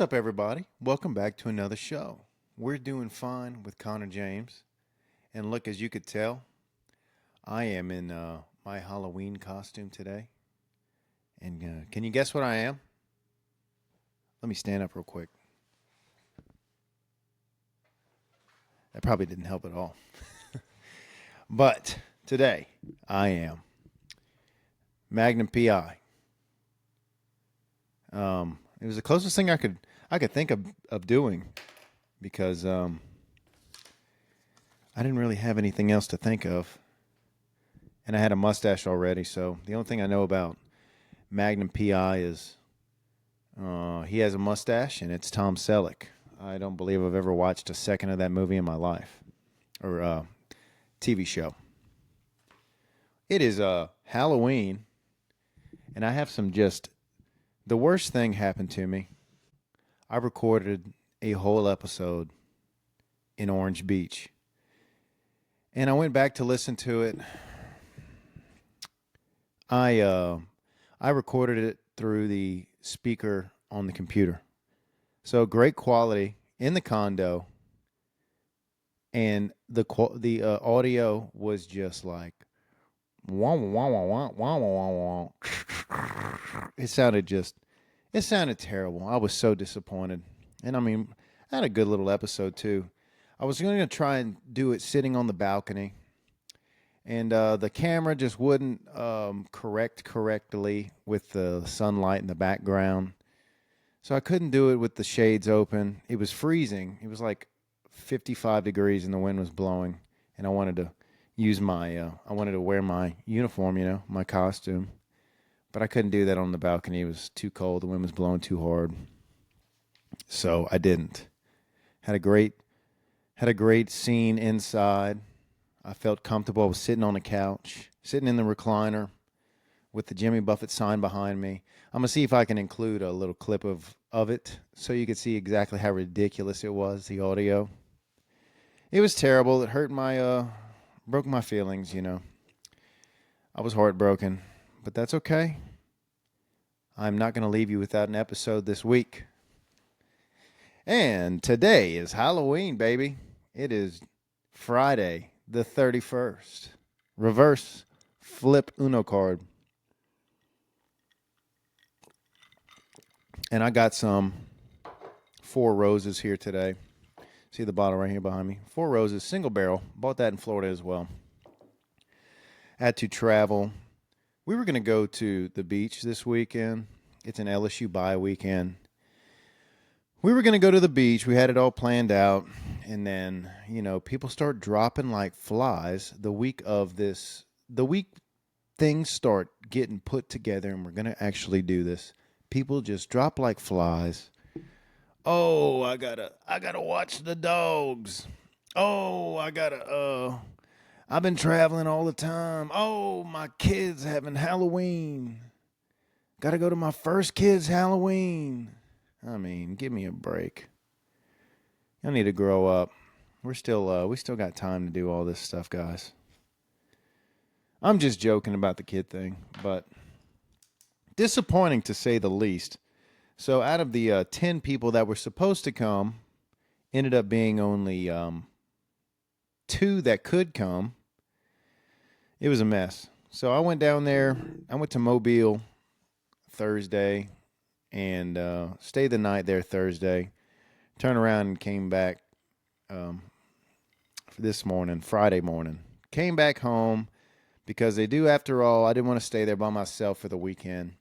What's up, everybody? Welcome back to another show. We're doing fine with Connor James. And look, as you could tell, I am in my Halloween costume today. And can you guess what I am? Let me stand up real quick. That probably didn't help at all. But today, I am Magnum PI. It was the closest thing I could think of doing because I didn't really have anything else to think of, and I had a mustache already. So the only thing I know about Magnum PI is he has a mustache, and it's Tom Selleck. I don't believe I've ever watched a second of that movie in my life or TV show. It is Halloween, and I have some just the worst thing happened to me. I recorded a whole episode in Orange Beach. And I went back to listen to it. I recorded it through the speaker on the computer. So great quality in the condo, and the audio was just like wah wah wah wah wah wah wah. It sounded terrible. I was so disappointed. And I mean, I had a good little episode too. I was going to try and do it sitting on the balcony, and the camera just wouldn't correct correctly with the sunlight in the background. So I couldn't do it with the shades open. It was freezing. It was like 55 degrees and the wind was blowing, and I wanted to I wanted to wear my uniform, my costume. But I couldn't do that on the balcony. It was too cold. The wind was blowing too hard. So I didn't. Had a great scene inside. I felt comfortable. I was sitting on the couch, sitting in the recliner with the Jimmy Buffett sign behind me. I'm going to see if I can include a little clip of it so you could see exactly how ridiculous it was, the audio. It was terrible. It hurt broke my feelings, I was heartbroken. But that's okay. I'm not going to leave you without an episode this week. And today is Halloween, baby. It is Friday the 31st. Reverse flip Uno card. And I got some Four Roses here today. See the bottle right here behind me? Four Roses, single barrel. Bought that in Florida as well. Had to travel. We were going to go to the beach this weekend. It's an LSU bye weekend. We were going to go to the beach. We had it all planned out. And then, people start dropping like flies the week things start getting put together and we're going to actually do this. People just drop like flies. Oh, I gotta watch the dogs. Oh, I've been traveling all the time. Oh, my kids having Halloween. Got to go to my first kid's Halloween. I mean, give me a break. Y'all need to grow up. We still got time to do all this stuff, guys. I'm just joking about the kid thing, but disappointing to say the least. So out of the 10 people that were supposed to come, ended up being only 2 that could come. It was a mess. So I went down there. I went to Mobile Thursday and stayed the night there Thursday. Turned around and came back this morning, Friday morning. Came back home because they do, after all, I didn't want to stay there by myself for the weekend.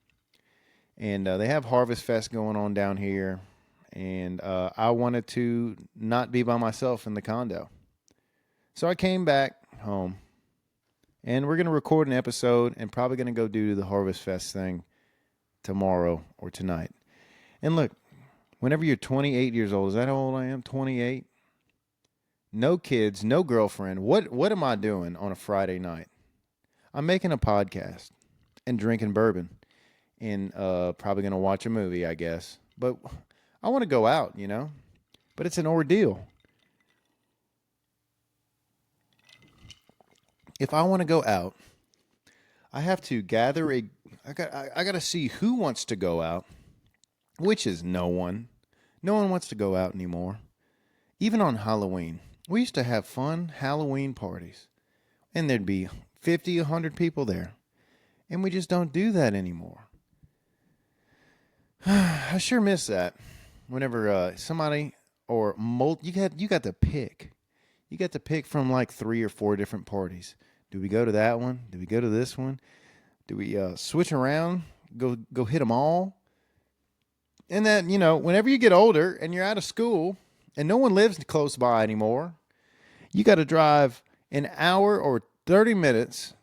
And they have Harvest Fest going on down here. And I wanted to not be by myself in the condo. So I came back home. And we're going to record an episode and probably going to go do the Harvest Fest thing tomorrow or tonight. And look, whenever you're 28 years old, is that how old I am? 28? No kids, no girlfriend. What am I doing on a Friday night? I'm making a podcast and drinking bourbon and probably going to watch a movie, I guess. But I want to go out, But it's an ordeal. If I want to go out, I have to gather I got to see who wants to go out, which is no one. No one wants to go out anymore. Even on Halloween, we used to have fun Halloween parties, and there'd be 50, 100 people there. And we just don't do that anymore. I sure miss that. Whenever somebody or you got to pick. You got to pick from like 3 or 4 different parties. Do we go to that one? Do we go to this one? Do we switch around? Go hit them all? And then, whenever you get older and you're out of school and no one lives close by anymore, you got to drive an hour or 30 minutes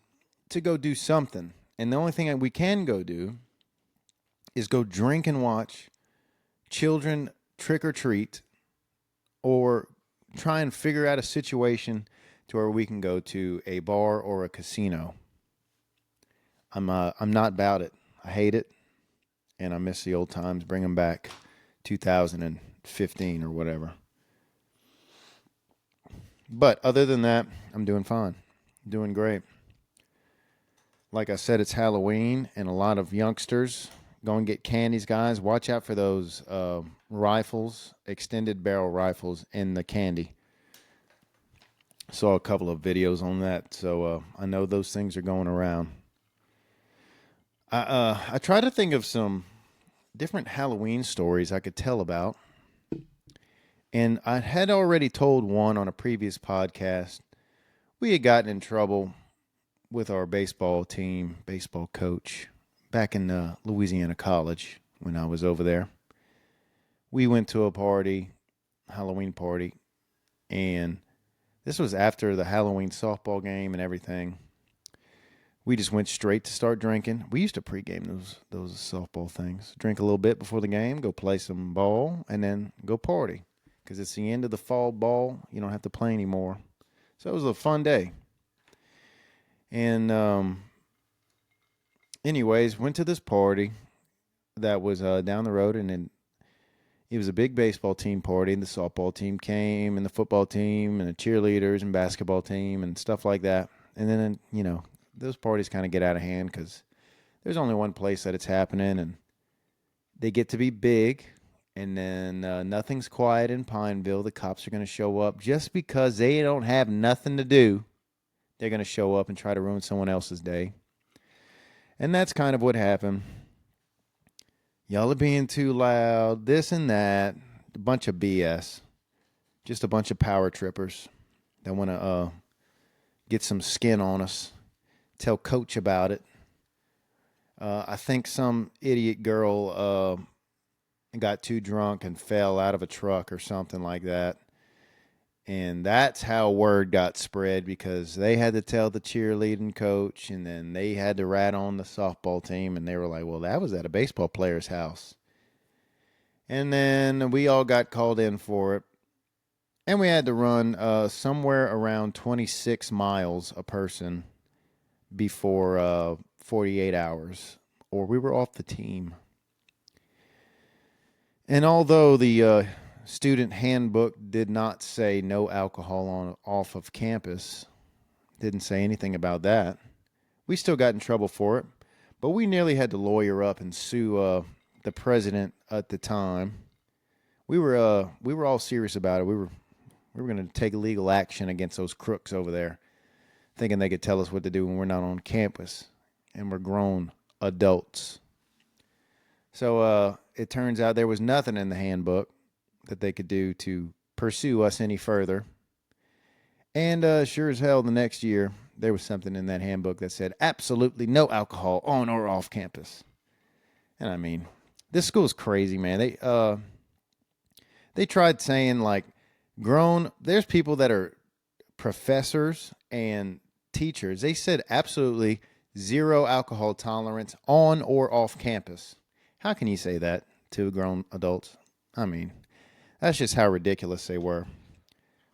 to go do something. And the only thing that we can go do is go drink and watch children trick or treat, or try and figure out a situation to where we can go to a bar or a casino. I'm not about it. I hate it, and I miss the old times. Bring them back, 2015 or whatever. But other than that, I'm doing fine. Doing great. Like I said, it's Halloween, and a lot of youngsters go and get candies, guys. Watch out for those rifles, extended barrel rifles in the candy. Saw a couple of videos on that, so I know those things are going around. I try to think of some different Halloween stories I could tell about. And I had already told one on a previous podcast. We had gotten in trouble with our baseball team, baseball coach, back in Louisiana College when I was over there. We went to a party, Halloween party, and this was after the Halloween softball game and everything. We just went straight to start drinking. We used to pregame those softball things. Drink a little bit before the game, go play some ball, and then go party. Because it's the end of the fall ball. You don't have to play anymore. So it was a fun day. And anyways, went to this party that was down the road, and then it was a big baseball team party, and the softball team came, and the football team, and the cheerleaders, and basketball team, and stuff like that. And then, those parties kind of get out of hand because there's only one place that it's happening, and they get to be big, and then nothing's quiet in Pineville. The cops are going to show up just because they don't have nothing to do. They're going to show up and try to ruin someone else's day. And that's kind of what happened. Y'all are being too loud, this and that. A bunch of BS. Just a bunch of power trippers that want to get some skin on us. Tell coach about it. I think some idiot girl got too drunk and fell out of a truck or something like that. And that's how word got spread, because they had to tell the cheerleading coach, and then they had to rat on the softball team, and they were like, well, that was at a baseball player's house. And then we all got called in for it. And we had to run somewhere around 26 miles a person before 48 hours, or we were off the team. And although the student handbook did not say no alcohol off of campus, didn't say anything about that, we still got in trouble for it. But we nearly had to lawyer up and sue the president at the time. We were all serious about it. We were going to take legal action against those crooks over there, thinking they could tell us what to do when we're not on campus and we're grown adults. So it turns out there was nothing in the handbook that they could do to pursue us any further. And sure as hell, the next year, there was something in that handbook that said absolutely no alcohol on or off campus. And I mean, this school's crazy, man. They tried saying, like, there's people that are professors and teachers. They said absolutely zero alcohol tolerance on or off campus. How can you say that to grown adults? I mean, that's just how ridiculous they were.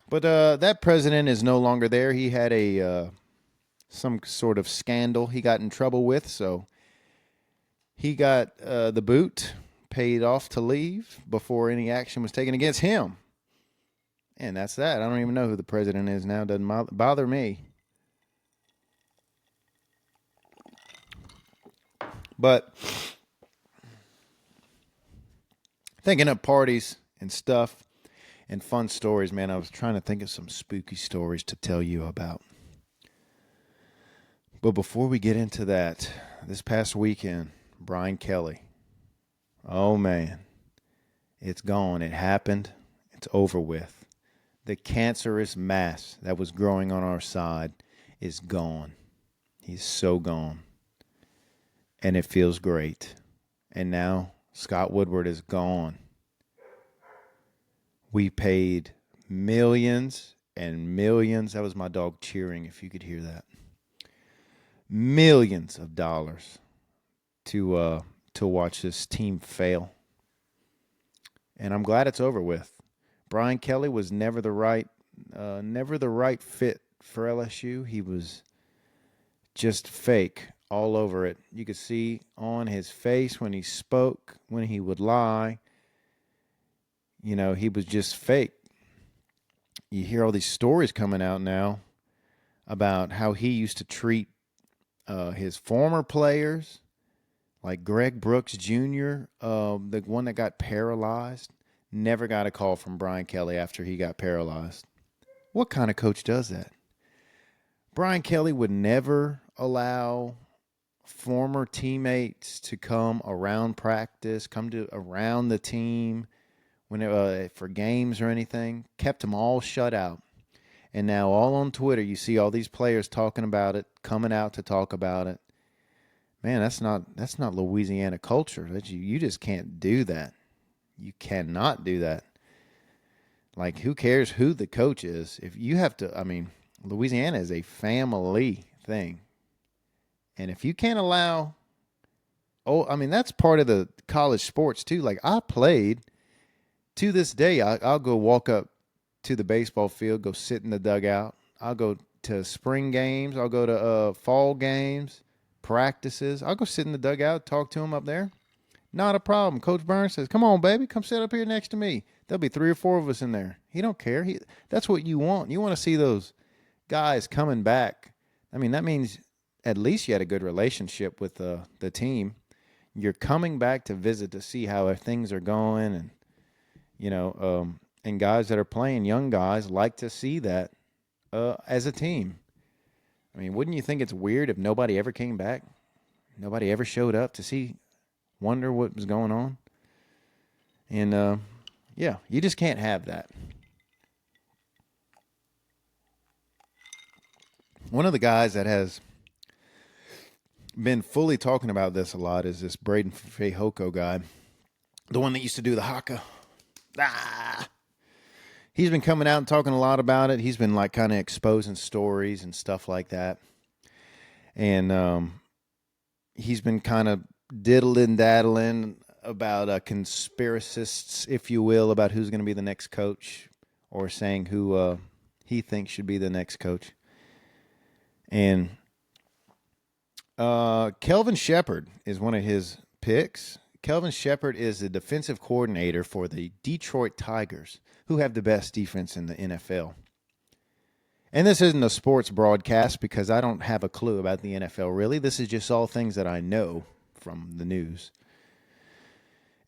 But that president is no longer there. He had some sort of scandal he got in trouble with, so he got the boot, paid off to leave before any action was taken against him. And that's that. I don't even know who the president is now. Doesn't bother me. But thinking of parties and stuff and fun stories, man. I was trying to think of some spooky stories to tell you about. But before we get into that, this past weekend, Brian Kelly. Oh, man. It's gone. It happened. It's over with. The cancerous mass that was growing on our side is gone. He's so gone. And it feels great. And now Scott Woodward is gone. We paid millions and millions. That was my dog cheering, if you could hear that. Millions of dollars to watch this team fail. And I'm glad it's over with. Brian Kelly was never the right fit for LSU. He was just fake all over it. You could see on his face when he spoke, when he would lie. You know, he was just fake. You hear all these stories coming out now about how he used to treat his former players, like Greg Brooks Jr., the one that got paralyzed, never got a call from Brian Kelly after he got paralyzed. What kind of coach does that? Brian Kelly would never allow former teammates to come around practice, come to around the team for games or anything. Kept them all shut out. And now all on Twitter, you see all these players talking about it, coming out to talk about it. Man, that's not Louisiana culture. You just can't do that. You cannot do that. Like, who cares who the coach is? If you have to, I mean, Louisiana is a family thing. And if you can't allow, that's part of the college sports too. Like, I played, to this day, I'll go walk up to the baseball field, go sit in the dugout. I'll go to spring games. I'll go to fall games, practices. I'll go sit in the dugout, talk to him up there. Not a problem. Coach Burns says, come on, baby, come sit up here next to me. There'll be 3 or 4 of us in there. He don't care. That's what you want. You want to see those guys coming back. I mean, that means at least you had a good relationship with the team. You're coming back to visit to see how things are going. And, you know, and guys that are playing, young guys, like to see that as a team. I mean, wouldn't you think it's weird if nobody ever came back? Nobody ever showed up to wonder what was going on? And, yeah, you just can't have that. One of the guys that has been fully talking about this a lot is this Braden Fehoko guy, the one that used to do the haka. He's been coming out and talking a lot about it. He's been like kind of exposing stories and stuff like that. And he's been kind of diddling, daddling about conspiracists, if you will, about who's going to be the next coach, or saying who he thinks should be the next coach. And Kelvin Shepherd is one of his picks. Kelvin Shepherd is the defensive coordinator for the Detroit Tigers, who have the best defense in the NFL. And this isn't a sports broadcast because I don't have a clue about the NFL, really. This is just all things that I know from the news.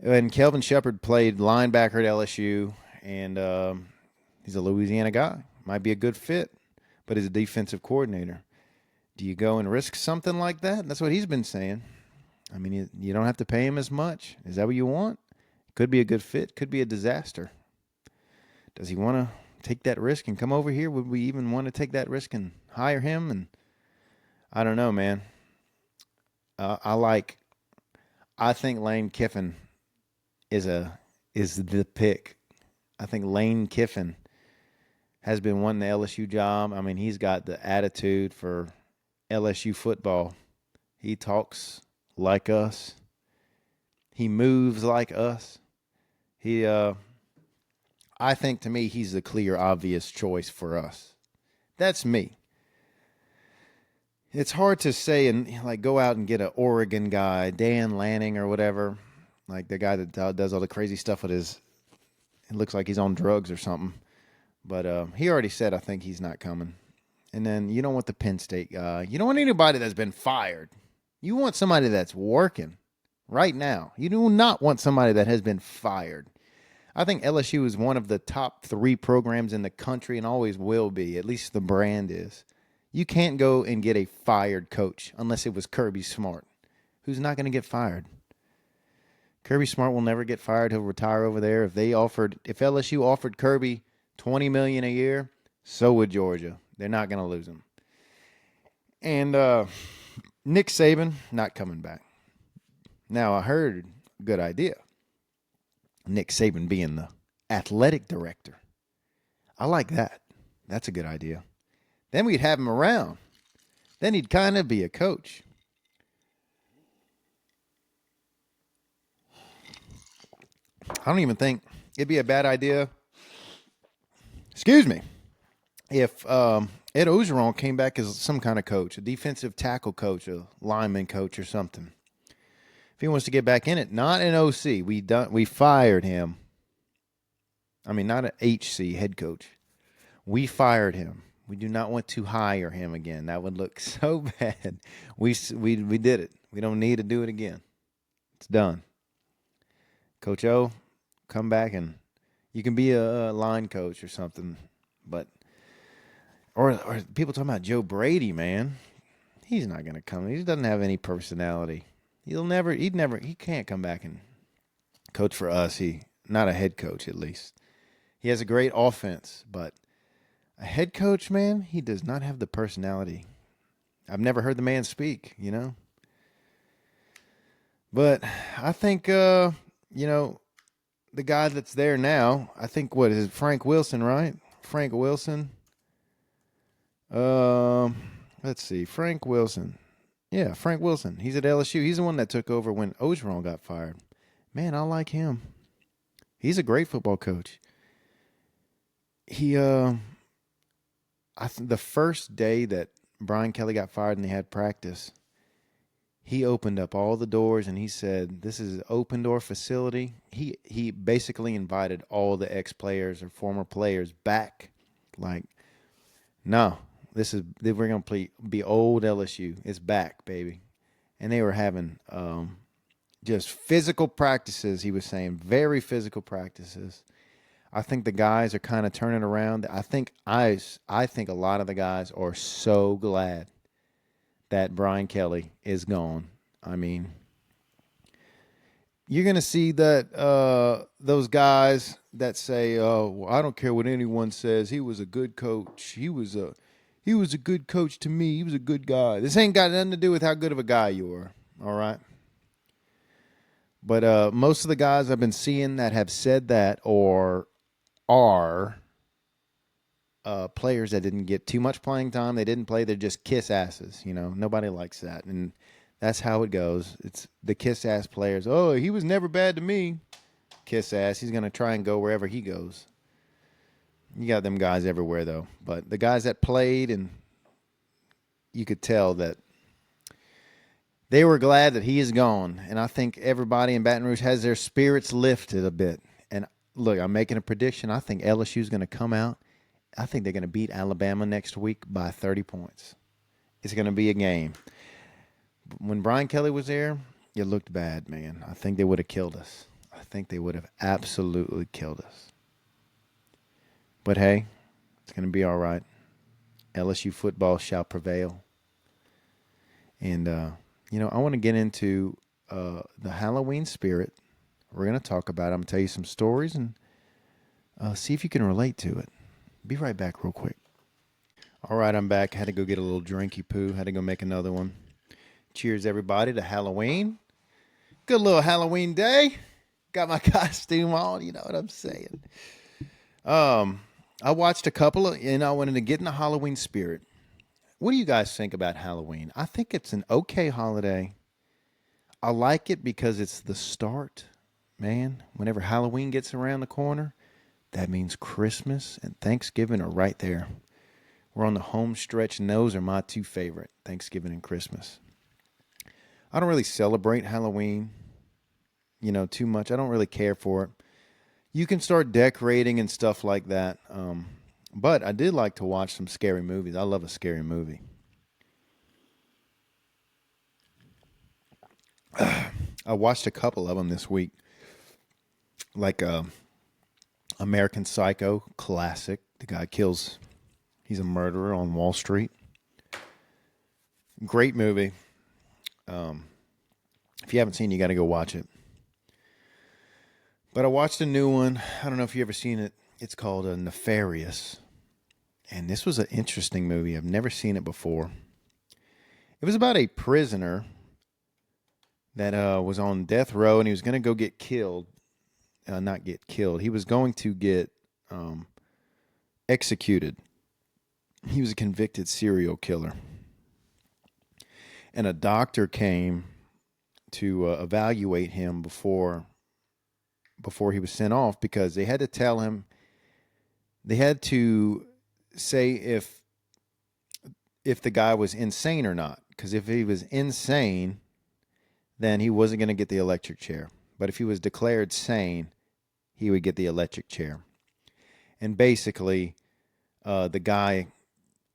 And Kelvin Shepherd played linebacker at LSU, and he's a Louisiana guy. Might be a good fit, but he's a defensive coordinator. Do you go and risk something like that? That's what he's been saying. I mean, you don't have to pay him as much. Is that what you want? Could be a good fit. Could be a disaster. Does he want to take that risk and come over here? Would we even want to take that risk and hire him? And I don't know, man. I think Lane Kiffin is the pick. I think Lane Kiffin has been wanting the LSU job. I mean, he's got the attitude for LSU football. He talks like us. He moves like us. I think, to me, he's the clear, obvious choice for us. That's me. It's hard to say and like go out and get an Oregon guy, Dan Lanning or whatever, like the guy that does all the crazy stuff with his. It looks like he's on drugs or something. But he already said, I think he's not coming. And then you don't want the Penn State guy. You don't want anybody that's been fired. You want somebody that's working right now. You do not want somebody that has been fired. I think LSU is one of the top 3 programs in the country and always will be. At least the brand is. You can't go and get a fired coach unless it was Kirby Smart, who's not going to get fired. Kirby Smart will never get fired. He'll retire over there. If LSU offered Kirby $20 million a year, so would Georgia. They're not going to lose him. And Nick Saban not coming back. Now I heard, good idea, Nick Saban being the athletic director. I like that. That's a good idea. Then we'd have him around. Then he'd kind of be a coach. I don't even think it'd be a bad idea. Excuse me. If Ed Ogeron came back as some kind of coach, a defensive tackle coach, a lineman coach, or something. If he wants to get back in it, not an OC. We fired him. I mean, not an HC head coach. We fired him. We do not want to hire him again. That would look so bad. We did it. We don't need to do it again. It's done. Coach O, come back and you can be a line coach or something. But or people talking about Joe Brady, man. He's not going to come. He doesn't have any personality. He can't come back and coach for us. Not a head coach, at least. He has a great offense, but a head coach, man, he does not have the personality. I've never heard the man speak, But I think, the guy that's there now, I think, what is it, Frank Wilson, right? Frank Wilson. Let's see, Frank Wilson. Yeah, Frank Wilson. He's at LSU. He's the one that took over when Ogeron got fired. Man, I like him. He's a great football coach. The first day that Brian Kelly got fired and they had practice, he opened up all the doors and he said, "This is an open door facility." He basically invited all the ex-players or former players back. Like, no, we're gonna be old LSU. It's back, baby. And they were having just physical practices. He was saying very physical practices. I think the guys are kind of turning around. I think a lot of the guys are so glad that Brian Kelly is gone. I mean, you're going to see that those guys that say, "Oh, well, I don't care what anyone says. He was a good coach. He was a good coach to me. He was a good guy." This ain't got nothing to do with how good of a guy you are, all right? But most of the guys I've been seeing that have said that are players that didn't get too much playing time. They didn't play. They're just kiss asses. Nobody likes that. And that's how it goes. It's the kiss ass players. "Oh, he was never bad to me." Kiss ass. He's going to try and go wherever he goes. You got them guys everywhere, though. But the guys that played, and you could tell that they were glad that he is gone. And I think everybody in Baton Rouge has their spirits lifted a bit. And look, I'm making a prediction. I think LSU is going to come out. I think they're going to beat Alabama next week by 30 points. It's going to be a game. When Brian Kelly was there, it looked bad, man. I think they would have killed us. I think they would have absolutely killed us. But hey, it's going to be all right. LSU football shall prevail. And, I want to get into the Halloween spirit. We're going to talk about it. I'm going to tell you some stories and see if you can relate to it. Be right back real quick. All right, I'm back. Had to go get a little drinky poo. Had to go make another one. Cheers, everybody, to Halloween. Good little Halloween day. Got my costume on. You know what I'm saying. I watched a couple and I wanted to get in the Halloween spirit. What do you guys think about Halloween? I think it's an okay holiday. I like it because it's the start, man. Whenever Halloween gets around the corner, that means Christmas and Thanksgiving are right there. We're on the home stretch, and those are my two favorite, Thanksgiving and Christmas. I don't really celebrate Halloween, too much. I don't really care for it. You can start decorating and stuff like that. But I did like to watch some scary movies. I love a scary movie. I watched a couple of them this week. Like American Psycho, classic. The guy kills, he's a murderer on Wall Street. Great movie. If you haven't seen it, you got to go watch it. But I watched a new one. I don't know if you ever seen it. It's called Nefarious. And this was an interesting movie. I've never seen it before. It was about a prisoner that was on death row and he was going to go get killed. Not get killed. He was going to get executed. He was a convicted serial killer. And a doctor came to evaluate him before he was sent off, because they had to tell him, they had to say if the guy was insane or not. Because if he was insane, then he wasn't going to get the electric chair. But if he was declared sane, he would get the electric chair. And basically, the guy,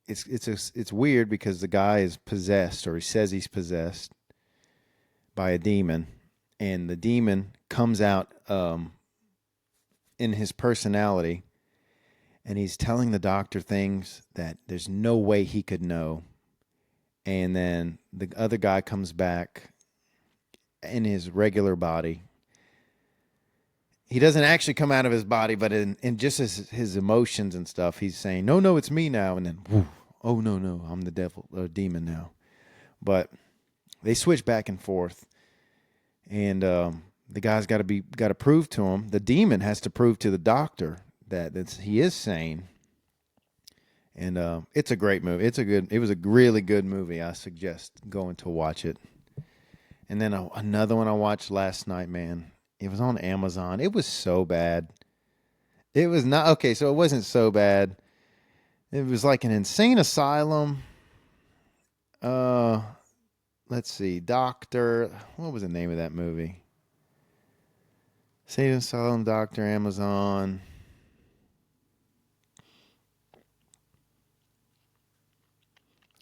it's weird because the guy is possessed, or he says he's possessed by a demon, and the demon comes out in his personality, and he's telling the doctor things that there's no way he could know. And then the other guy comes back in his regular body. He doesn't actually come out of his body, but in just his emotions and stuff, he's saying, no, it's me now. And then, whoo, oh, no, I'm the devil, demon now. But they switch back and forth. And the guy's got to prove to him, the demon has to prove to the doctor that he is sane. And it's a great movie. It was a really good movie. I suggest going to watch it. And then another one I watched last night, man. It was on Amazon. It was so bad. It was not, okay, so it wasn't so bad. It was like an insane asylum. Let's see. Doctor, what was the name of that movie? Insane asylum, Doctor, Amazon.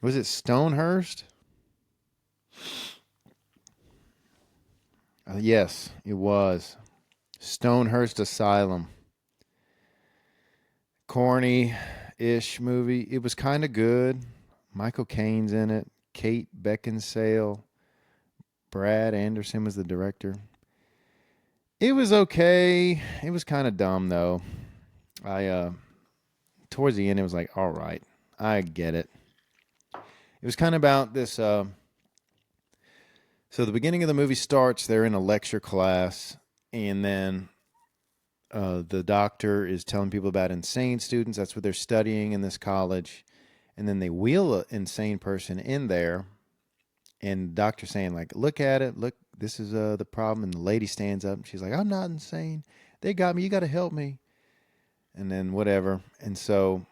Was it Stonehurst? Yes, it was. Stonehurst Asylum. Corny-ish movie. It was kind of good. Michael Caine's in it. Kate Beckinsale. Brad Anderson was the director. It was okay. It was kind of dumb, though. Towards the end, it was like, all right, I get it. It was kind of about this. So the beginning of the movie starts, they're in a lecture class, and then the doctor is telling people about insane students. That's what they're studying in this college. And then they wheel an insane person in there, and the doctor's saying, like, look at it. Look, this is the problem. And the lady stands up, and she's like, I'm not insane. They got me. You got to help me. And then whatever. And so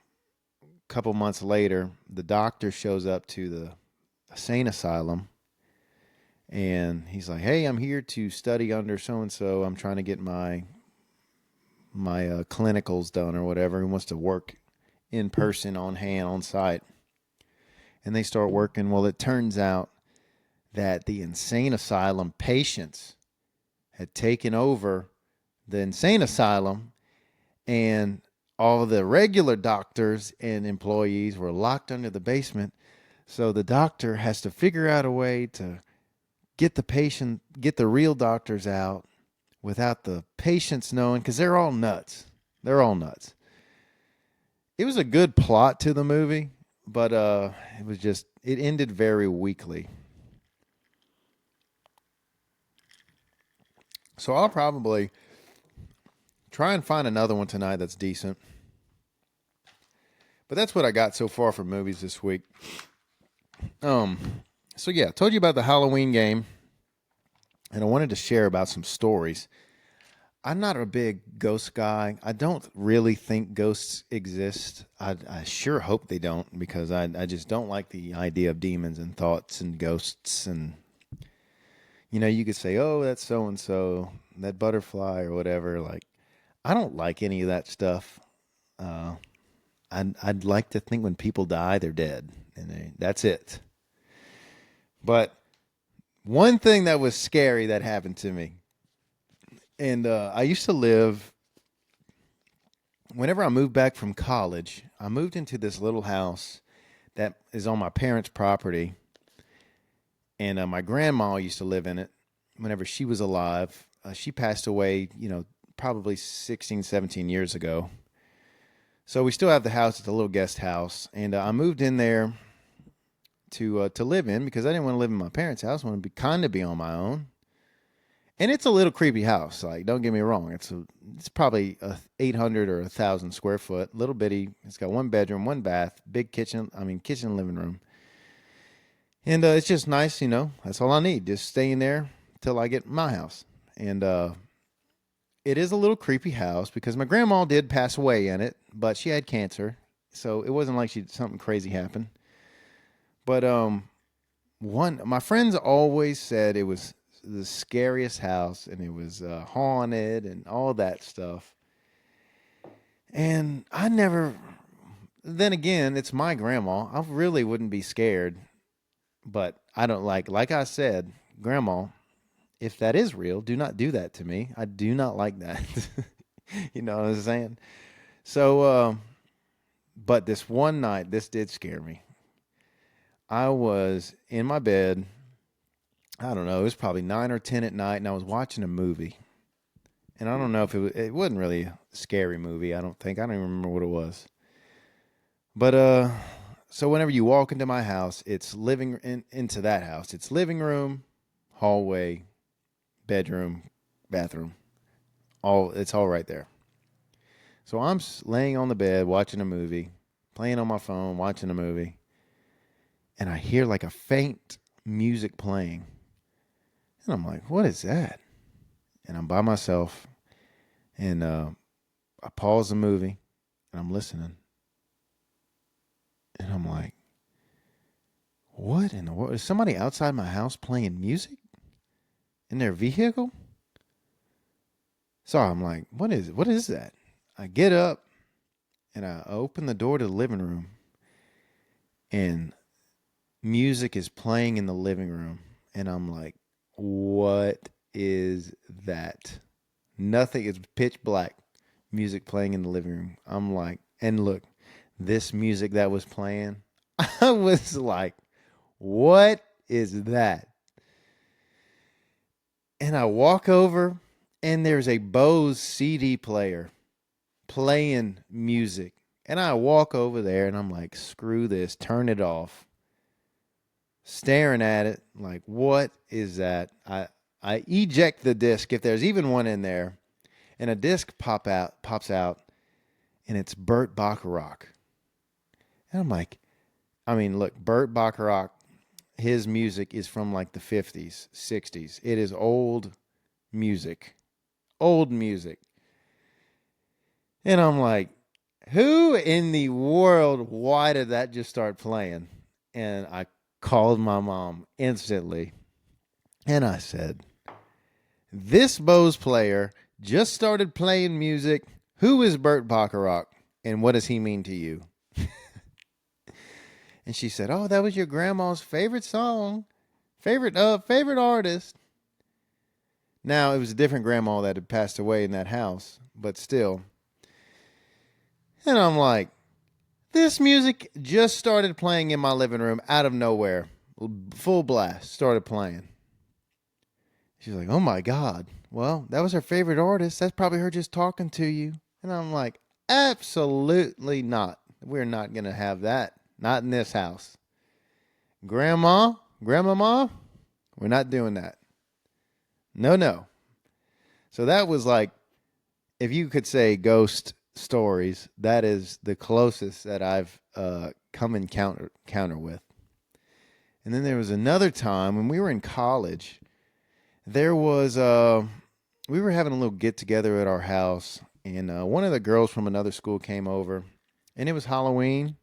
a couple months later, the doctor shows up to the insane asylum. And he's like, hey, I'm here to study under so-and-so. I'm trying to get my clinicals done or whatever. He wants to work in person, on hand, on site. And they start working. Well, it turns out that the insane asylum patients had taken over the insane asylum, and all of the regular doctors and employees were locked under the basement. So the doctor has to figure out a way to get the real doctors out without the patients knowing, because they're all nuts. They're all nuts. It was a good plot to the movie, but it ended very weakly. So I'll probably try and find another one tonight that's decent. But that's what I got so far for movies this week. So yeah, I told you about the Halloween game, and I wanted to share about some stories. I'm not a big ghost guy. I don't really think ghosts exist. I sure hope they don't, because I just don't like the idea of demons and thoughts and ghosts. And, you could say, oh, that's so-and-so, that butterfly or whatever. Like, I don't like any of that stuff. I'd like to think when people die, they're dead, and that's it. But one thing that was scary that happened to me, and I used to live whenever I moved back from college, I moved into this little house that is on my parents' property, and my grandma used to live in it whenever she was alive. She passed away, probably 16, 17 years ago. So we still have the house. It's a little guest house, and I moved in there to live in because I didn't want to live in my parents' house. I wanted to be on my own. And it's a little creepy house. Like, don't get me wrong. It's probably 800 or 1,000 square foot, little bitty. It's got one bedroom, one bath, big kitchen. I mean, kitchen, living room, and it's just nice. That's all I need. Just staying there till I get my house. And it is a little creepy house because my grandma did pass away in it, but she had cancer, so it wasn't like something crazy happened. But one my friends always said it was the scariest house, and it was haunted and all that stuff. And I never. Then again, it's my grandma. I really wouldn't be scared, but I don't like I said, grandma. If that is real, do not do that to me. I do not like that. You know what I'm saying? So, but this one night, this did scare me. I was in my bed. I don't know. It was probably 9 or 10 at night, and I was watching a movie. And I don't know if it wasn't really a scary movie. I don't think. I don't even remember what it was. But so whenever you walk into my house, it's into that house. It's living room, hallway, bedroom, bathroom. It's all right there. So I'm laying on the bed watching a movie, playing on my phone, watching a movie, and I hear like a faint music playing. And I'm like, what is that? And I'm by myself, and I pause the movie, and I'm listening. And I'm like, what in the world? Is somebody outside my house playing music in their vehicle? So I'm like, what is that? I get up and I open the door to the living room, and music is playing in the living room. And I'm like, what is that? Nothing. It's pitch black. Music playing in the living room. I'm like, and look, this music that was playing, I was like, what is that? And I walk over, and there's a Bose CD player playing music. And I walk over there, and I'm like, screw this, turn it off. Staring at it, like, what is that? I eject the disc if there's even one in there, and a disc pops out, and it's Burt Bacharach. And I'm like, look, Burt Bacharach, his music is from like the 50s, 60s. It is old music. Old music. And I'm like, who in the world, why did that just start playing? And I called my mom instantly. And I said, this Bose player just started playing music. Who is Burt Bacharach? And what does he mean to you? And she said, oh, that was your grandma's favorite song. Favorite artist. Now, it was a different grandma that had passed away in that house, but still. And I'm like, this music just started playing in my living room out of nowhere. Full blast, started playing. She's like, oh my God. Well, that was her favorite artist. That's probably her just talking to you. And I'm like, absolutely not. We're not going to have that. Not in this house. Grandmama, we're not doing that. No. So that was like, if you could say ghost stories, that is the closest that I've come encounter with. And then there was another time when we were in college. There was we were having a little get together at our house, and one of the girls from another school came over, and it was Halloween.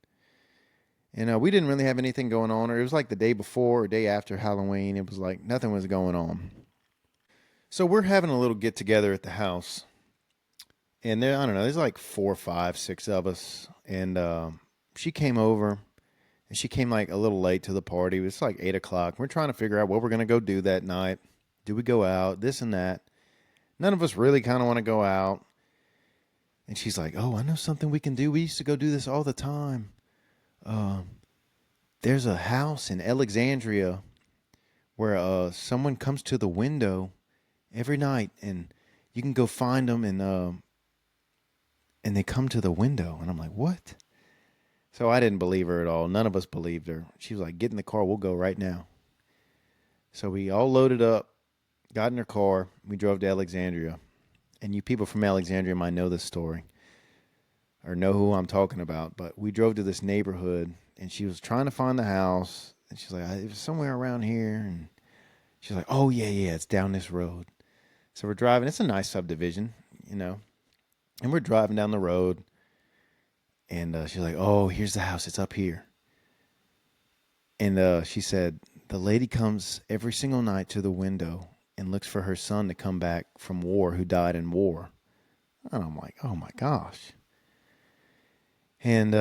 And we didn't really have anything going on, or it was like the day before or day after Halloween. It was like nothing was going on. So we're having a little get together at the house. And there, I don't know, there's like 4, 5, 6 of us. And she came over, and she came like a little late to the party. It was like 8 o'clock. We're trying to figure out what we're going to go do that night. Do we go out? This and that. None of us really kind of want to go out. And she's like, oh, I know something we can do. We used to go do this all the time. Um, there's a house in Alexandria where someone comes to the window every night, and you can go find them, and they come to the window. And I'm like, what? So I didn't believe her at all. None of us believed her. She was like, get in the car. We'll go right now. So we all loaded up, got in her car. We drove to Alexandria. And you people from Alexandria might know this story or know who I'm talking about. But we drove to this neighborhood, and she was trying to find the house. And she's like, it was somewhere around here. And she's like, oh, yeah, it's down this road. So we're driving. It's a nice subdivision, you know. And we're driving down the road. And she's like, oh, here's the house. It's up here. And she said, the lady comes every single night to the window and looks for her son to come back from war who died in war. And I'm like, oh, my gosh. And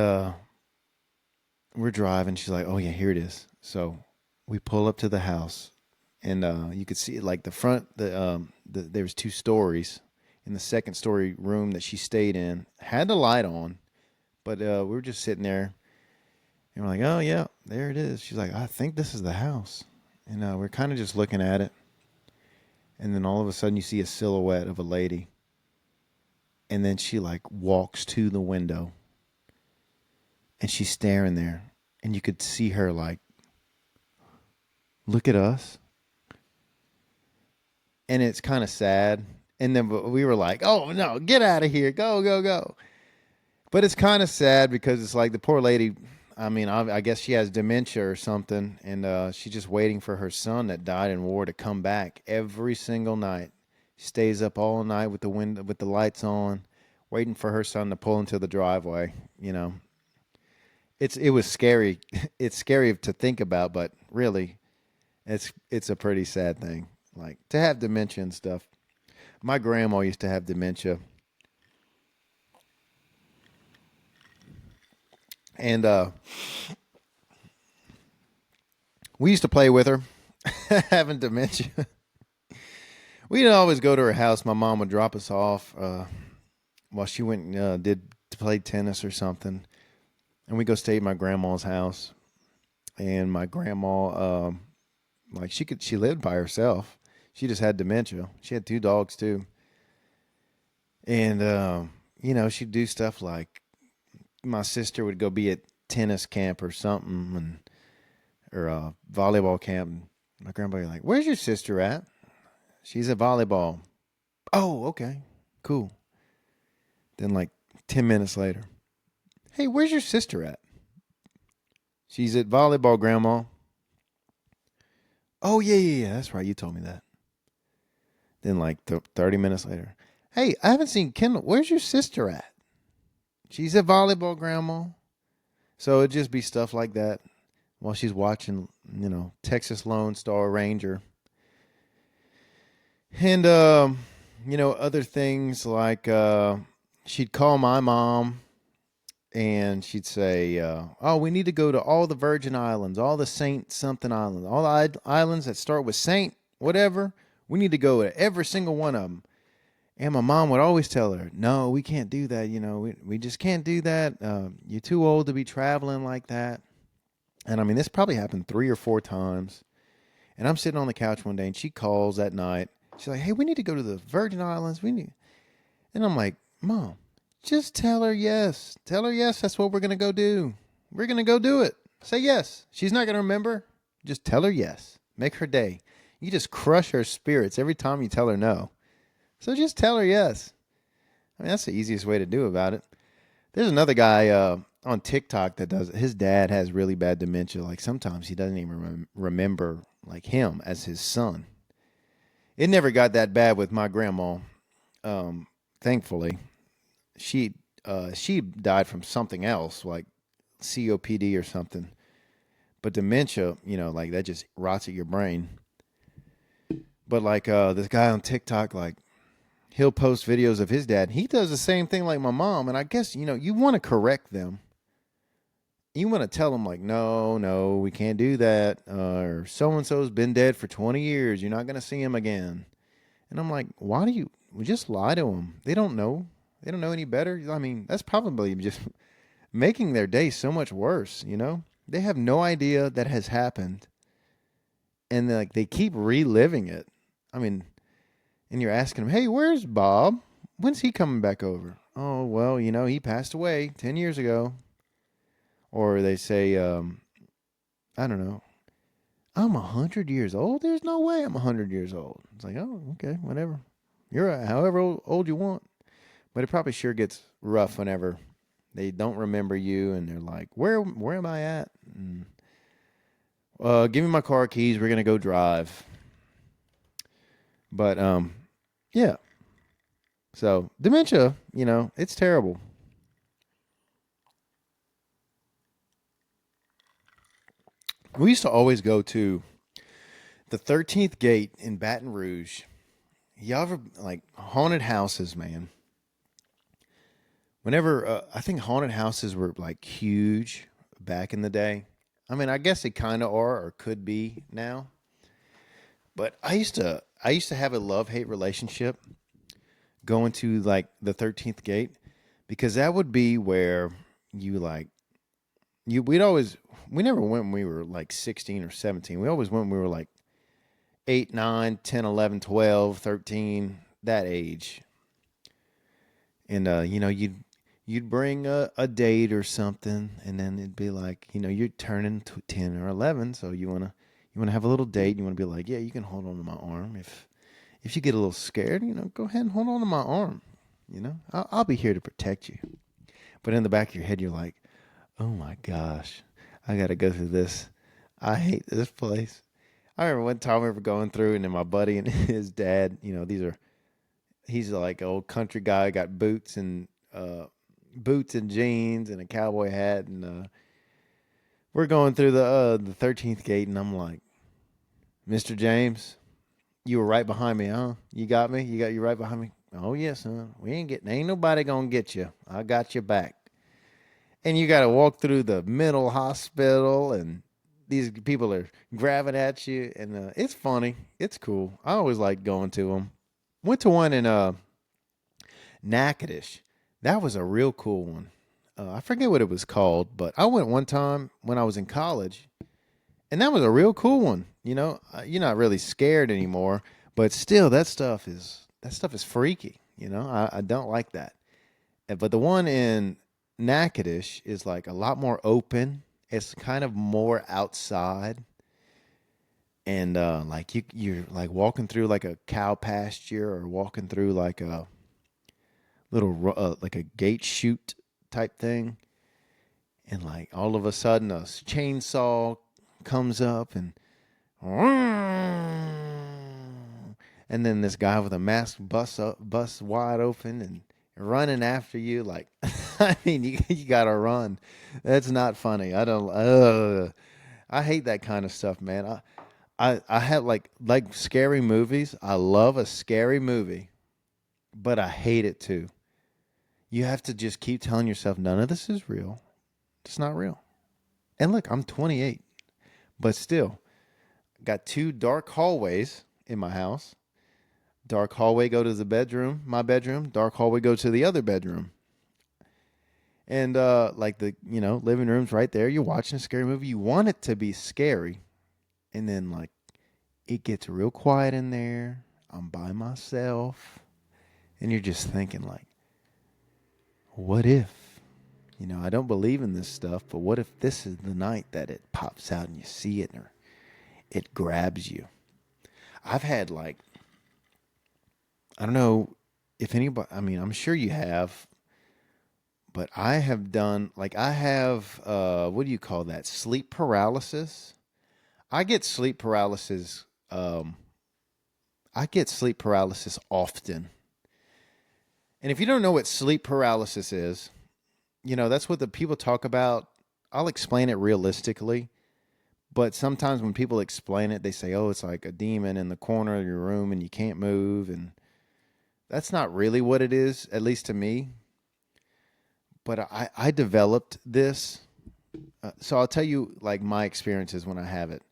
we're driving. She's like, oh, yeah, here it is. So we pull up to the house. And you could see like the front, there was 2 stories. In the second story room that she stayed in, had the light on. But we were just sitting there, and we're like, oh, yeah, there it is. She's like, I think this is the house. And we're kind of just looking at it. And then all of a sudden, you see a silhouette of a lady. And then she, like, walks to the window. And she's staring there. And you could see her, like, look at us. And it's kind of sad. And then we were like, oh, no, get out of here. Go, go, go. But it's kind of sad because it's like the poor lady, I mean, I guess she has dementia or something, and she's just waiting for her son that died in war to come back every single night. She stays up all night with the lights on, waiting for her son to pull into the driveway. You know, it was scary. It's scary to think about, but really, it's a pretty sad thing. Like to have dementia and stuff. My grandma used to have dementia. And we used to play with her, having dementia. We didn't always go to her house. My mom would drop us off while she went and did to play tennis or something. And we go stay at my grandma's house. And my grandma, like she lived by herself. She just had dementia. She had 2 dogs too. And, she'd do stuff like, my sister would go be at tennis camp or something, or volleyball camp. And my grandpa would be like, where's your sister at? She's at volleyball. Oh, okay, cool. Then like 10 minutes later, hey, where's your sister at? She's at volleyball, Grandma. Oh, yeah, that's right. You told me that. Then like 30 minutes later, hey, I haven't seen Kendall. Where's your sister at? She's at volleyball, Grandma. So it'd just be stuff like that while she's watching, Texas Lone Star Ranger. And, other things like she'd call my mom and she'd say, oh, we need to go to all the Virgin Islands, all the Saint something islands, all the islands that start with Saint, whatever. We need to go to every single one of them. And my mom would always tell her, no, we can't do that. We just can't do that. You're too old to be traveling like that. And I mean, this probably happened 3 or 4 times. And I'm sitting on the couch one day and she calls that night. She's like, hey, we need to go to the Virgin Islands. And I'm like, Mom, just tell her yes. Tell her yes. That's what we're going to go do. We're going to go do it. Say yes. She's not going to remember. Just tell her yes. Make her day. You just crush her spirits every time you tell her no. So just tell her yes. I mean, that's the easiest way to do about it. There's another guy on TikTok that does it. His dad has really bad dementia. Like sometimes he doesn't even remember like him as his son. It never got that bad with my grandma. Thankfully, she died from something else like COPD or something. But dementia, like that just rots at your brain. But like this guy on TikTok, like he'll post videos of his dad. He does the same thing like my mom. And I guess, you want to correct them. You want to tell them like, no, we can't do that. Or so-and-so's been dead for 20 years. You're not going to see him again. And I'm like, why do you just lie to them? They don't know. They don't know any better. I mean, that's probably just making their day so much worse, you know? They have no idea that has happened and like they keep reliving it. I mean, and you're asking them, "Hey, where's Bob? When's he coming back over?" "Oh, well, he passed away 10 years ago." Or they say, I don't know, "I'm 100 years old." "There's no way I'm 100 years old." It's like, "Oh, okay, whatever. You're however old you want." But it probably sure gets rough whenever they don't remember you and they're like, "Where am I at?" And, "Give me my car keys. We're gonna go drive." But yeah. So dementia, it's terrible. We used to always go to the 13th Gate in Baton Rouge. Y'all ever like haunted houses, man? Whenever I think haunted houses were like huge back in the day. I mean, I guess they kind of are or could be now. But I used to have a love-hate relationship going to like the 13th Gate because that would be where you like we never went when we were like 16 or 17. We always went when we were like 8, 9, 10, 11, 12, 13, that age. And you'd bring a date or something, and then it'd be like, you're turning to 10 or 11, so you want to have a little date. You want to be like, "Yeah, you can hold on to my arm if you get a little scared, go ahead and hold on to my arm. I'll be here to protect you." But in the back of your head, you're like, "Oh my gosh, I got to go through this. I hate this place." I remember one time we were going through, and then my buddy and his dad, he's like an old country guy, got boots and jeans and a cowboy hat, and we're going through the 13th Gate, and I'm like, "Mr. James, you were right behind me, huh? You got me? You right behind me?" "Oh yes, son. Ain't nobody gonna get you. I got your back." And you got to walk through the mental hospital, and these people are grabbing at you, and it's funny. It's cool. I always like going to them. Went to one in Natchitoches. That was a real cool one. I forget what it was called, but I went one time when I was in college, and that was a real cool one. You're not really scared anymore, but still, that stuff is freaky. I don't like that. But the one in Natchitoches is like a lot more open. It's kind of more outside, and like you're like walking through like a cow pasture or walking through like a little like a gate chute type thing, and like all of a sudden a chainsaw comes up and then this guy with a mask busts wide open and running after you like I mean you gotta run. That's not funny. I don't I hate that kind of stuff, man. I have like scary movies. I love a scary movie, but I hate it too. You have to just keep telling yourself none of this is real. It's not real. And look, I'm 28, but still got two dark hallways in my house. Dark hallway go to the bedroom, my bedroom. Dark hallway go to the other bedroom. And like the living room's right there. You're watching a scary movie. You want it to be scary, and then like it gets real quiet in there. I'm by myself, and you're just thinking like, what if? I don't believe in this stuff, but what if this is the night that it pops out and you see it or it grabs you? I've had like, I don't know if anybody, I mean, I'm sure you have, but I have done, like, I have, what do you call that? Sleep paralysis. I get sleep paralysis. I get sleep paralysis often. And if you don't know what sleep paralysis is, that's what the people talk about. I'll explain it realistically. But sometimes when people explain it, they say, "Oh, it's like a demon in the corner of your room and you can't move." And that's not really what it is, at least to me. But I developed this. So I'll tell you like my experiences when I have it.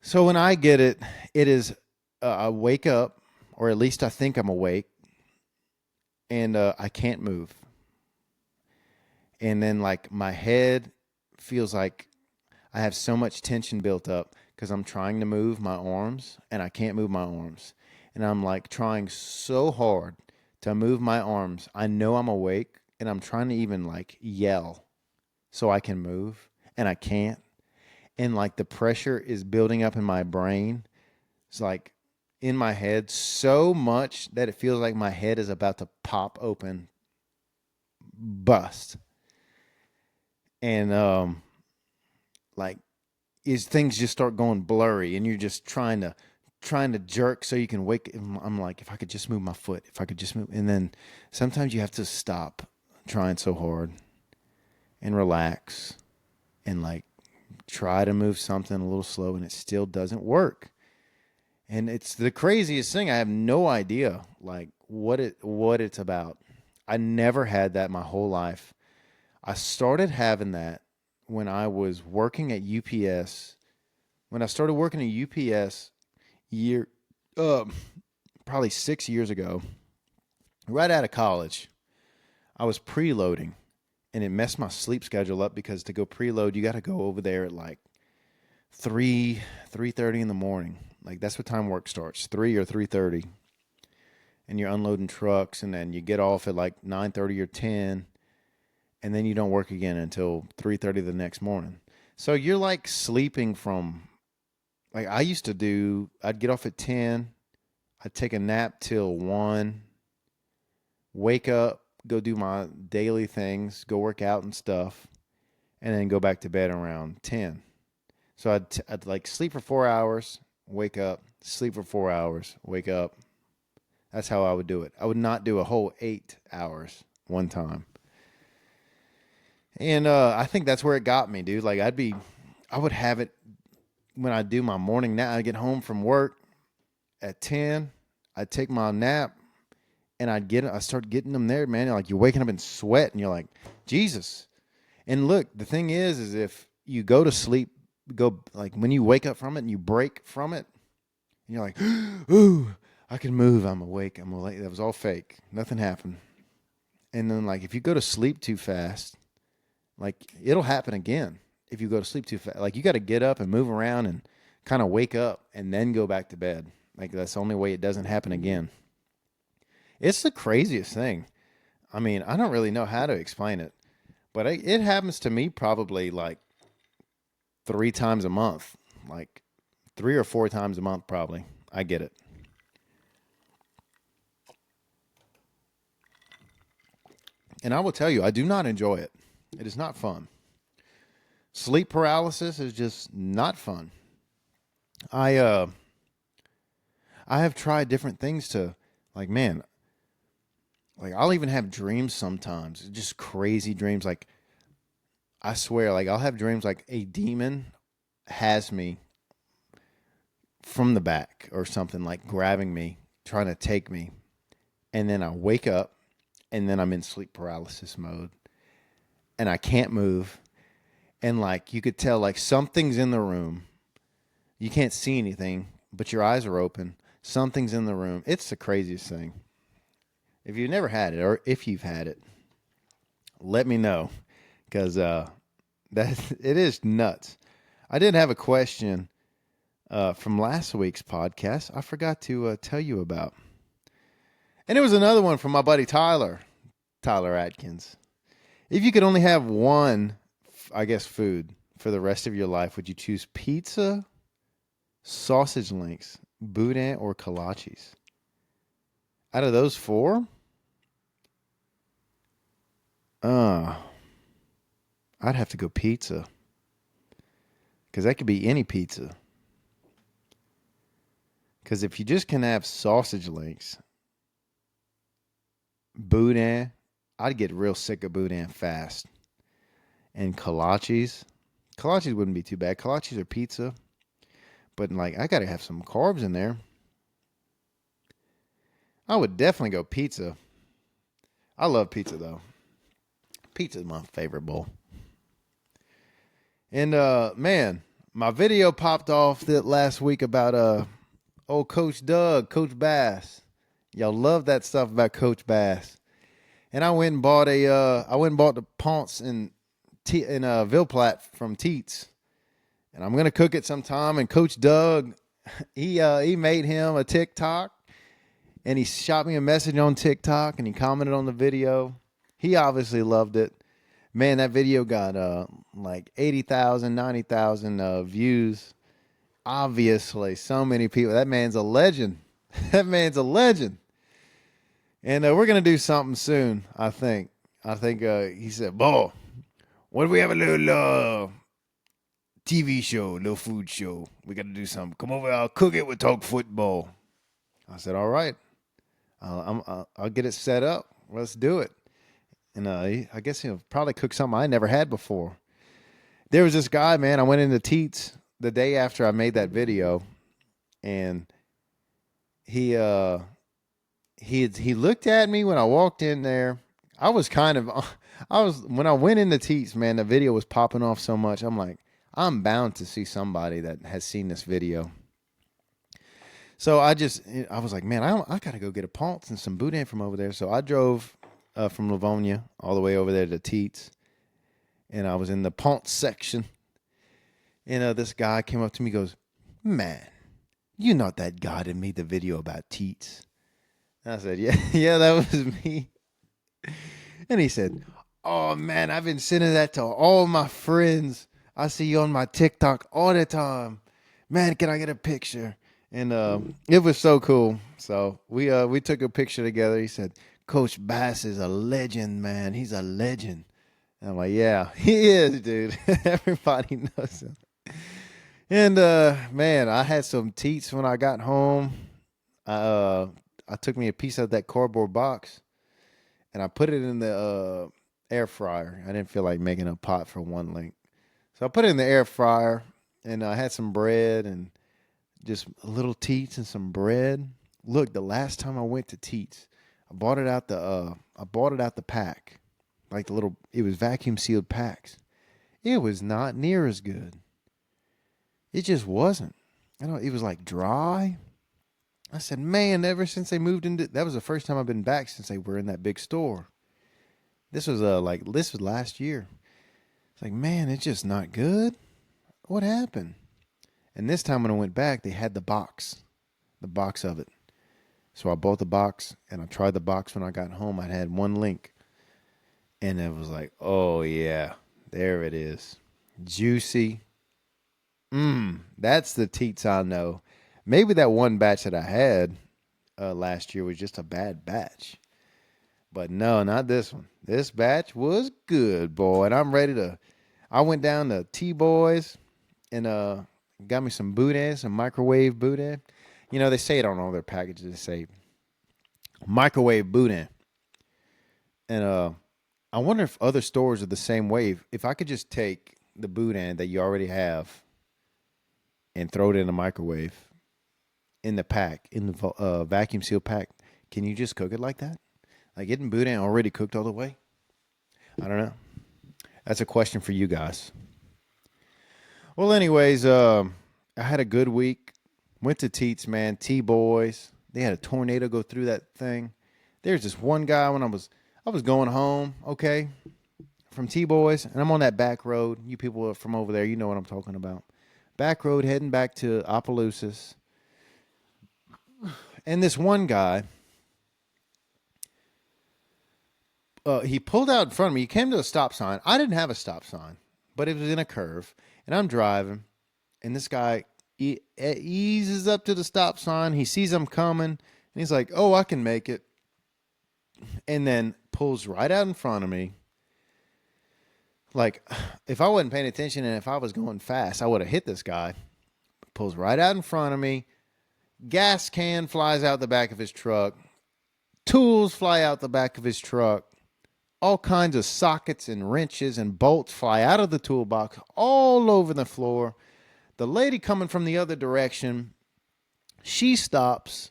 So when I get it, it is I wake up, or at least I think I'm awake, and I can't move. And then like my head feels like I have so much tension built up because I'm trying to move my arms and I can't move my arms. And I'm like trying so hard to move my arms. I know I'm awake and I'm trying to even like yell so I can move and I can't. And like the pressure is building up in my brain. It's like in my head so much that it feels like my head is about to pop open, bust. And like is things just start going blurry and you're just trying to jerk so you can wake. I'm like, if I could just move my foot, if I could just move. And then sometimes you have to stop trying so hard and relax and like try to move something a little slow and it still doesn't work. And it's the craziest thing. I have no idea like what it's about. I never had that my whole life. I started having that when I was working at UPS. When I started working at UPS year probably 6 years ago, right out of college, I was preloading and it messed my sleep schedule up because to go preload, you got to go over there at like 3:30 in the morning. Like that's what time work starts, 3 or 3:30. And you're unloading trucks and then you get off at like 9:30 or 10 and then you don't work again until 3:30 the next morning. So you're like sleeping from like I'd get off at 10, I'd take a nap till 1, wake up, go do my daily things, go work out and stuff, and then go back to bed around 10. So I'd like sleep for 4 hours, wake up, sleep for 4 hours, wake up. That's how I would do it. I would not do a whole 8 hours one time. And I think that's where it got me, dude. Like I would have it when I do my morning nap. I get home from work at 10. I'd take my nap and I start getting them there, man. Like you're waking up in sweat and you're like, Jesus. And look, the thing is if you go to sleep, go like when you wake up from it and you break from it, and you're like, ooh, I can move. I'm awake. I'm awake. That was all fake. Nothing happened. And then like if you go to sleep too fast, like it'll happen again. If you go to sleep too fast, like you got to get up and move around and kind of wake up and then go back to bed. Like that's the only way it doesn't happen again. It's the craziest thing. I mean, I don't really know how to explain it, but it happens to me probably like 3 times a month, like 3 or 4 times a month, probably. I get it. And I will tell you, I do not enjoy it. It is not fun. Sleep paralysis is just not fun. I I have tried different things to like man, like I'll even have dreams sometimes. Just crazy dreams like I swear like I'll have dreams like a demon has me from the back or something like grabbing me, trying to take me. And then I wake up and then I'm in sleep paralysis mode and I can't move. And like you could tell like something's in the room. You can't see anything, but your eyes are open. Something's in the room. It's the craziest thing. If you've never had it or if you've had it, let me know because that it is nuts. I did have a question from last week's podcast I forgot to tell you about. And it was another one from my buddy Tyler Atkins. If you could only have one, I guess, food for the rest of your life, would you choose pizza, sausage links, boudin, or kolaches? Out of those 4, I'd have to go pizza. Because that could be any pizza. Because if you just can have sausage links, boudin, I'd get real sick of boudin fast. And kolaches wouldn't be too bad. Kolaches are pizza. But like I gotta have some carbs in there. I would definitely go pizza. I love pizza though. Pizza's my favorite bowl. And man, my video popped off that last week about old Coach Doug, Coach Bass. Y'all love that stuff about Coach Bass. And I went and bought the Ponce in Villeplat from Teats, and I'm gonna cook it sometime. And Coach Doug, he made him a TikTok, and he shot me a message on TikTok, and he commented on the video. He obviously loved it. Man, that video got like 80,000, 90,000 views. Obviously, so many people. That man's a legend. That man's a legend. And we're gonna do something soon. I think. He said, "Boy, what if we have a little TV show, little food show? We got to do something. Come over, I'll cook it. We'll talk football." I said, "All right, I'll get it set up. Let's do it." And I guess he'll probably cook something I never had before. There was this guy, man. I went into Teats the day after I made that video, and he looked at me when I walked in there. I was when I went into Teats, man, the video was popping off so much. I'm like, I'm bound to see somebody that has seen this video. So I was like, man, I got to go get a Ponce and some boudin from over there. So I drove from Livonia all the way over there to Teats, and I was in the Ponce section. And this guy came up to me and goes, "Man, you're not that guy that made the video about Teats." And I said, yeah, that was me. And he said, "Oh, man, I've been sending that to all my friends. I see you on my TikTok all the time. Man, can I get a picture?" And it was so cool. So we took a picture together. He said, "Coach Bass is a legend, man. He's a legend." And I'm like, "Yeah, he is, dude." Everybody knows him. And man, I had some Teats when I got home. I took me a piece of that cardboard box, and I put it in the air fryer. I didn't feel like making a pot for one link. So I put it in the air fryer, and I had some bread and just a little Teats and some bread. Look, the last time I went to Teats, I bought it out the pack. Like it was vacuum sealed packs. It was not near as good. It just wasn't. It was like dry. I said, "Man, ever since they moved into, that was the first time I've been back since they were in that big store. This was last year. It's like, man, it's just not good. What happened?" And this time when I went back, they had the box of it. So I bought the box, and I tried the box when I got home. I had one link, and it was like, oh yeah, there it is, juicy. That's the Teats I know. Maybe that one batch that I had last year was just a bad batch. But no, not this one. This batch was good, boy. And I'm ready to. I went down to T-Boys and got me some boudin, some microwave boudin. You know, they say it on all their packages. They say microwave boudin. And I wonder if other stores are the same way. If I could just take the boudin that you already have and throw it in the microwave in the pack, in the vacuum seal pack, can you just cook it like that? Like, isn't boudin already cooked all the way? I don't know. That's a question for you guys. Well, anyways, I had a good week. Went to Teats, man. T-Boys. They had a tornado go through that thing. There's this one guy when I was going home, okay, from T-Boys, and I'm on that back road. You people are from over there, you know what I'm talking about. Back road heading back to Opelousas. And this one guy, he pulled out in front of me. He came to a stop sign. I didn't have a stop sign, but it was in a curve. And I'm driving, and this guy eases up to the stop sign. He sees I'm coming, and he's like, "Oh, I can make it." And then pulls right out in front of me. Like, if I wasn't paying attention and if I was going fast, I would have hit this guy. Pulls right out in front of me. Gas can flies out the back of his truck. Tools fly out the back of his truck. All kinds of sockets and wrenches and bolts fly out of the toolbox all over the floor. The lady coming from the other direction, she stops.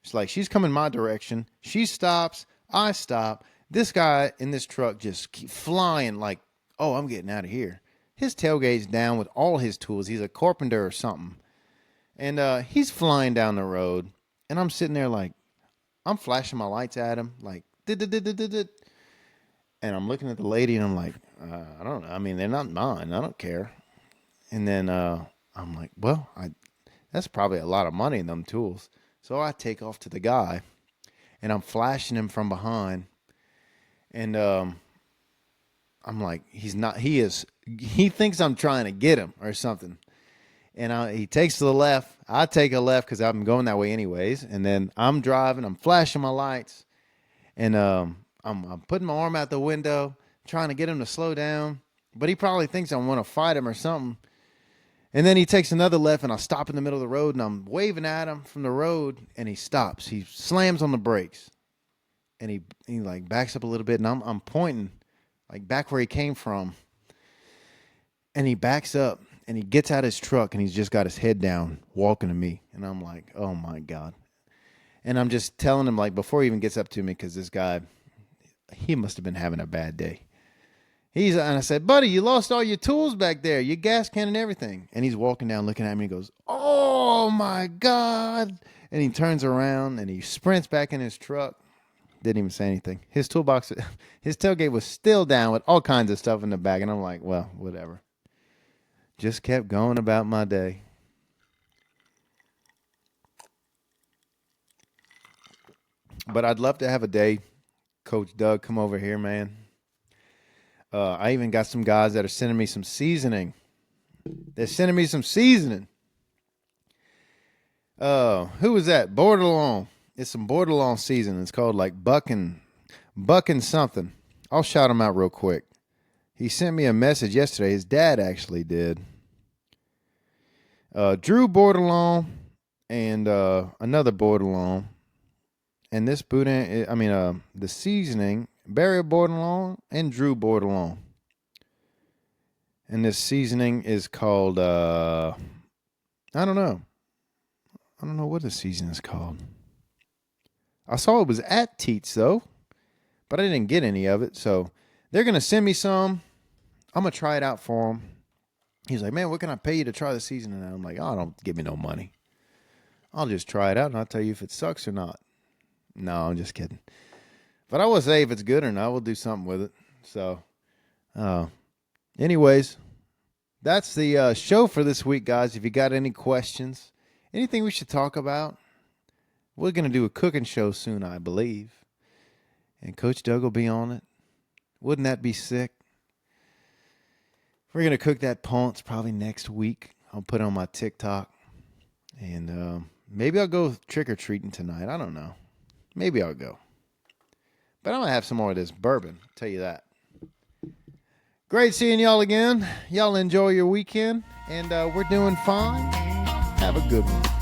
It's like she's coming my direction. She stops. I stop. This guy in this truck just keep flying like, oh, I'm getting out of here. His tailgate's down with all his tools. He's a carpenter or something. And he's flying down the road. And I'm sitting there like, I'm flashing my lights at him like, And I'm looking at the lady and I'm like, I don't know. I mean, they're not mine. I don't care. And then I'm like, well, that's probably a lot of money in them tools. So I take off to the guy and I'm flashing him from behind. And I'm like, he thinks I'm trying to get him or something. And he takes to the left. I take a left because I'm going that way anyways. And then I'm driving. I'm flashing my lights. And I'm putting my arm out the window, trying to get him to slow down. But he probably thinks I want to fight him or something. And then he takes another left, and I stop in the middle of the road, and I'm waving at him from the road, and he stops. He slams on the brakes. And he like backs up a little bit, and I'm pointing like back where he came from. And he backs up. And he gets out his truck, and he's just got his head down, walking to me. And I'm like, oh, my God. And I'm just telling him, like, before he even gets up to me, because this guy, he must have been having a bad day. And I said, buddy, you lost all your tools back there, your gas can and everything. And he's walking down, looking at me, and he goes, oh, my God. And he turns around, and he sprints back in his truck. Didn't even say anything. His toolbox, his tailgate was still down with all kinds of stuff in the back. And I'm like, well, whatever. Just kept going about my day. But I'd love to have a day, Coach Doug, come over here, man. I even got some guys that are sending me some seasoning. They're sending me some seasoning. Who was that? Bordelon. It's some Bordelon seasoning. It's called like Bucking something. I'll shout him out real quick. He sent me a message yesterday. His dad actually did. Drew Bordelon and another Bordelon. And this the seasoning, Barry Bordelon and Drew Bordelon. And this seasoning is called, I don't know. I don't know what the seasoning is called. I saw it was at Teats, though. But I didn't get any of it. So they're going to send me some. I'm going to try it out for them. He's like, man, what can I pay you to try the seasoning? And I'm like, oh, don't give me no money. I'll just try it out, and I'll tell you if it sucks or not. No, I'm just kidding. But I will say if it's good or not, we'll do something with it. So, anyways, that's the show for this week, guys. If you got any questions, anything we should talk about, we're going to do a cooking show soon, I believe. And Coach Doug will be on it. Wouldn't that be sick? We're going to cook that Ponce probably next week. I'll put it on my TikTok. And maybe I'll go trick-or-treating tonight. I don't know. Maybe I'll go. But I'm going to have some more of this bourbon. I'll tell you that. Great seeing y'all again. Y'all enjoy your weekend. And we're doing fine. Have a good one.